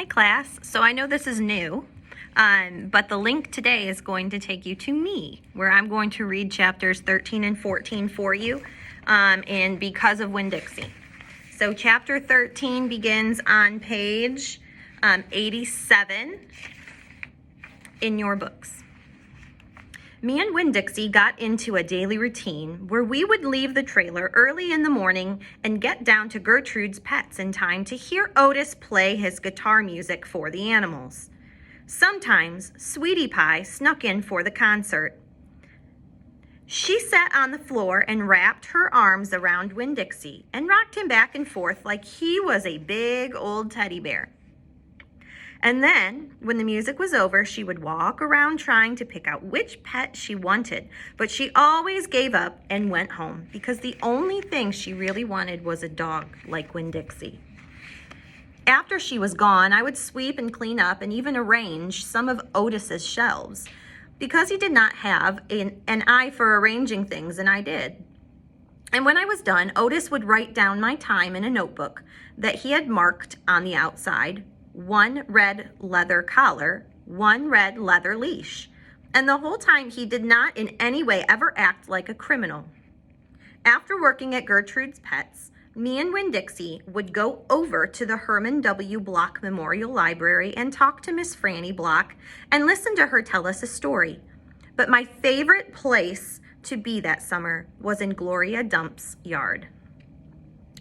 class. So I know this is new, but the link today is going to take you to me, where I'm going to read chapters 13 and 14 for you in Because of Winn Dixie. So chapter 13 begins on page 87 in your books. Me and Winn Dixie got into a daily routine where we would leave the trailer early in the morning and get down to Gertrude's Pets in time to hear Otis play his guitar music for the animals. Sometimes Sweetie Pie snuck in for the concert. She sat on the floor and wrapped her arms around Winn Dixie and rocked him back and forth like he was a big old teddy bear. And then, when the music was over, she would walk around trying to pick out which pet she wanted, but she always gave up and went home because the only thing she really wanted was a dog like Winn Dixie. After she was gone, I would sweep and clean up and even arrange some of Otis's shelves because he did not have an eye for arranging things, and I did. And when I was done, Otis would write down my time in a notebook that he had marked on the outside: 1 red leather collar, 1 red leather leash. And the whole time he did not in any way ever act like a criminal. After working at Gertrude's Pets, me and Winn Dixie would go over to the Herman W. Block Memorial Library and talk to Miss Franny Block and listen to her tell us a story. But my favorite place to be that summer was in Gloria Dump's yard.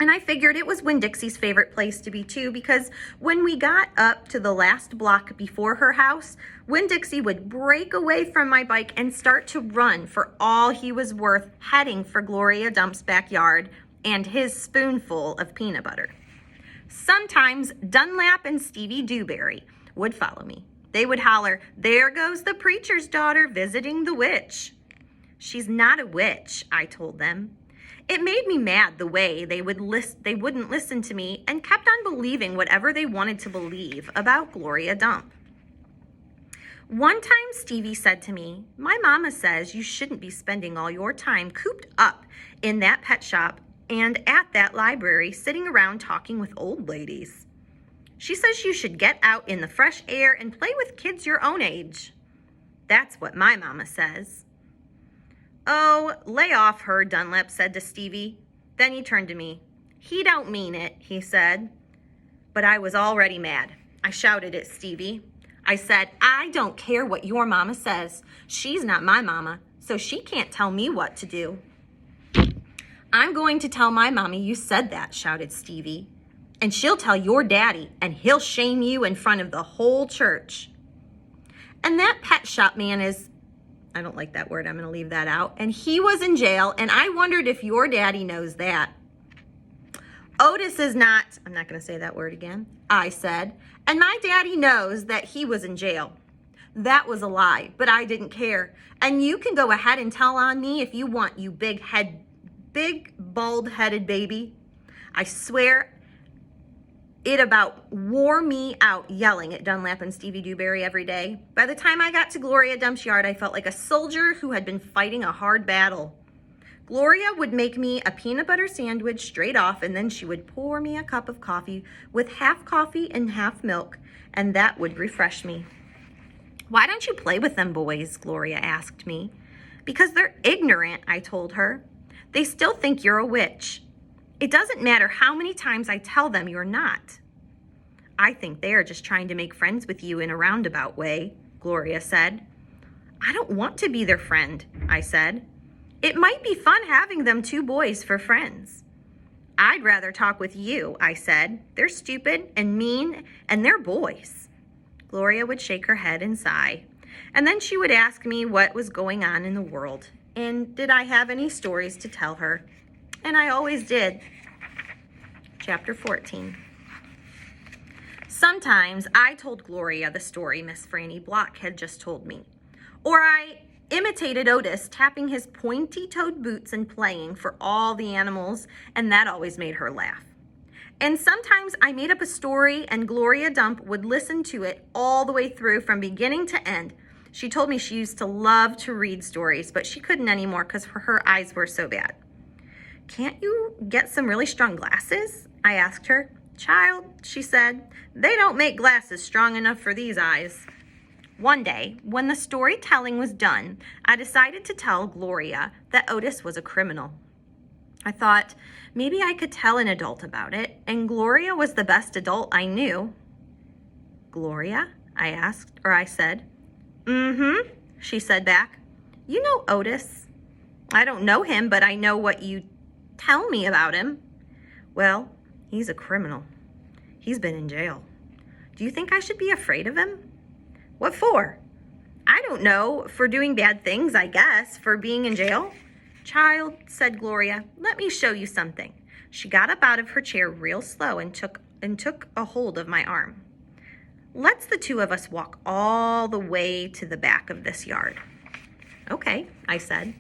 And I figured it was Winn Dixie's favorite place to be too, because when we got up to the last block before her house, Winn Dixie would break away from my bike and start to run for all he was worth, heading for Gloria Dump's backyard and his spoonful of peanut butter. Sometimes Dunlap and Stevie Dewberry would follow me. They would holler, "There goes the preacher's daughter visiting the witch." "She's not a witch," I told them. It made me mad the way they wouldn't listen to me and kept on believing whatever they wanted to believe about Gloria Dump. One time Stevie said to me, "My mama says you shouldn't be spending all your time cooped up in that pet shop and at that library sitting around talking with old ladies. She says you should get out in the fresh air and play with kids your own age." That's what my mama says. "Oh, lay off her," Dunlap said to Stevie. Then he turned to me. "He don't mean it," he said. But I was already mad. I shouted at Stevie. I said, "I don't care what your mama says. She's not my mama, so she can't tell me what to do." "I'm going to tell my mommy you said that," shouted Stevie. "And she'll tell your daddy, and he'll shame you in front of the whole church. And that pet shop man is," I don't like that word, I'm going to leave that out, "and he was in jail, and I wondered if your daddy knows that." "Otis is not," I'm not going to say that word again, I said, "and my daddy knows that he was in jail." That was a lie, but I didn't care. "And you can go ahead and tell on me if you want, you big bald-headed baby." I swear it about wore me out yelling at Dunlap and Stevie Dewberry every day. By the time I got to Gloria Dump's yard, I felt like a soldier who had been fighting a hard battle. Gloria would make me a peanut butter sandwich straight off, and then she would pour me a cup of coffee with half coffee and half milk, and that would refresh me. "Why don't you play with them boys?" Gloria asked me. "Because they're ignorant," I told her. "They still think you're a witch. It doesn't matter how many times I tell them you're not." "I think they are just trying to make friends with you in a roundabout way," Gloria said. "I don't want to be their friend," I said. "It might be fun having them 2 boys for friends." "I'd rather talk with you," I said. "They're stupid and mean, and they're boys." Gloria would shake her head and sigh, and then she would ask me what was going on in the world, and did I have any stories to tell her. And I always did. Chapter 14. Sometimes I told Gloria the story Miss Franny Block had just told me. Or I imitated Otis tapping his pointy-toed boots and playing for all the animals, and that always made her laugh. And sometimes I made up a story and Gloria Dump would listen to it all the way through from beginning to end. She told me she used to love to read stories, but she couldn't anymore because her eyes were so bad. "Can't you get some really strong glasses?" I asked her. "Child," she said, "they don't make glasses strong enough for these eyes." One day, when the storytelling was done, I decided to tell Gloria that Otis was a criminal. I thought maybe I could tell an adult about it, and Gloria was the best adult I knew. "Gloria?" I said. "Mm-hmm," she said back. "You know Otis." "I don't know him, but I know what you tell me about him." "Well, he's a criminal. He's been in jail. Do you think I should be afraid of him?" "What for?" "I don't know, for doing bad things, I guess, for being in jail." "Child," said Gloria, "let me show you something." She got up out of her chair real slow and took a hold of my arm. "Let's the two of us walk all the way to the back of this yard." "Okay," I said.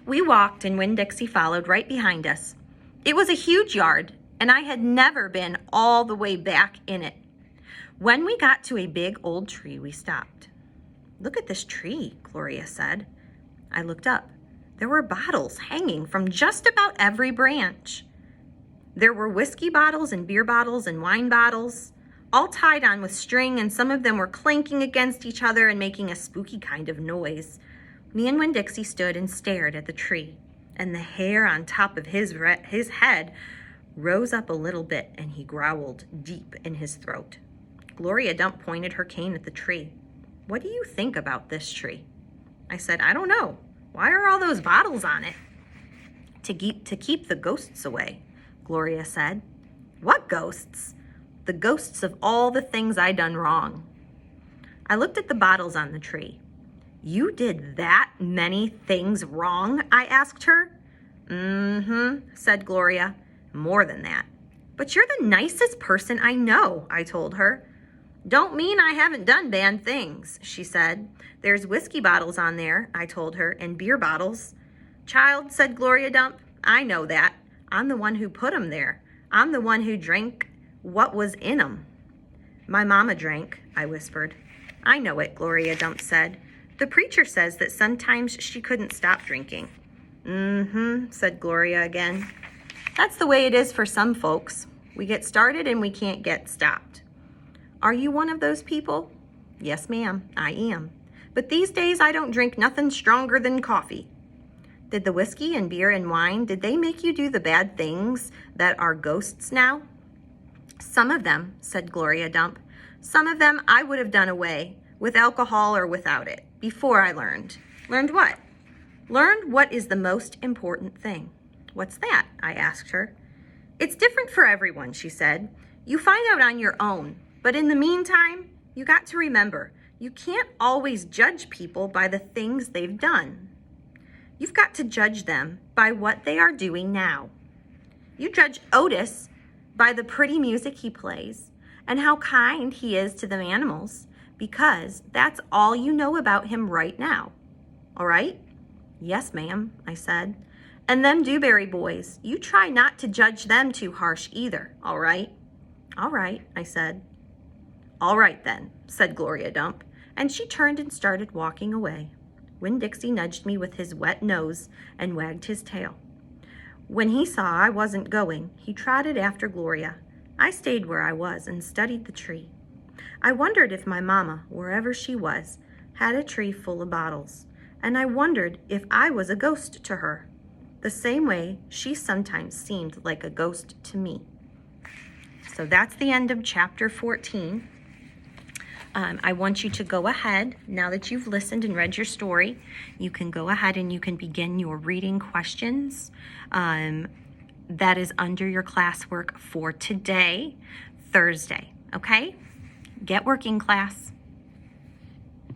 We walked, and Winn Dixie followed right behind us. It was a huge yard, and I had never been all the way back in it. When we got to a big old tree, we stopped. "Look at this tree," Gloria said. I looked up. There were bottles hanging from just about every branch. There were whiskey bottles and beer bottles and wine bottles, all tied on with string, and some of them were clanking against each other and making a spooky kind of noise. Me and Winn Dixie stood and stared at the tree, and the hair on top of his head rose up a little bit, and he growled deep in his throat. Gloria Dump pointed her cane at the tree. "What do you think about this tree?" I said, "I don't know. Why are all those bottles on it?" To keep the ghosts away," Gloria said. "What ghosts?" "The ghosts of all the things I done wrong." I looked at the bottles on the tree. "You did that many things wrong?" I asked her. "Mm-hmm," said Gloria. "More than that." "But you're the nicest person I know," I told her. "Don't mean I haven't done bad things," she said. "There's whiskey bottles on there," I told her, "and beer bottles." "Child," said Gloria Dump, "I know that. I'm the one who put 'em there. I'm the one who drank what was in 'em." "My mama drank," I whispered. "I know it," Gloria Dump said. "The preacher says that sometimes she couldn't stop drinking." "Mm-hmm," said Gloria again. "That's the way it is for some folks. We get started and we can't get stopped." "Are you one of those people?" "Yes, ma'am, I am. But these days I don't drink nothing stronger than coffee." "Did the whiskey and beer and wine, did they make you do the bad things that are ghosts now?" "Some of them," said Gloria Dump. "Some of them I would have done away, with alcohol or without it, before I learned." "Learned what?" "Learned what is the most important thing." "What's that?" I asked her. "It's different for everyone," she said. "You find out on your own. But in the meantime, you got to remember, you can't always judge people by the things they've done. You've got to judge them by what they are doing now. You judge Otis by the pretty music he plays and how kind he is to the animals, because that's all you know about him right now. All right?" "Yes, ma'am," I said. "And them Dewberry boys, you try not to judge them too harsh either, all right?" "All right," I said. "All right then," said Gloria Dump, and she turned and started walking away. Winn Dixie nudged me with his wet nose and wagged his tail. When he saw I wasn't going, he trotted after Gloria. I stayed where I was and studied the tree. I wondered if my mama, wherever she was, had a tree full of bottles, and I wondered if I was a ghost to her, the same way she sometimes seemed like a ghost to me. So that's the end of chapter 14. I want you to go ahead, now that you've listened and read your story, you can go ahead and you can begin your reading questions. That is under your classwork for today, Thursday, okay? Get working, class.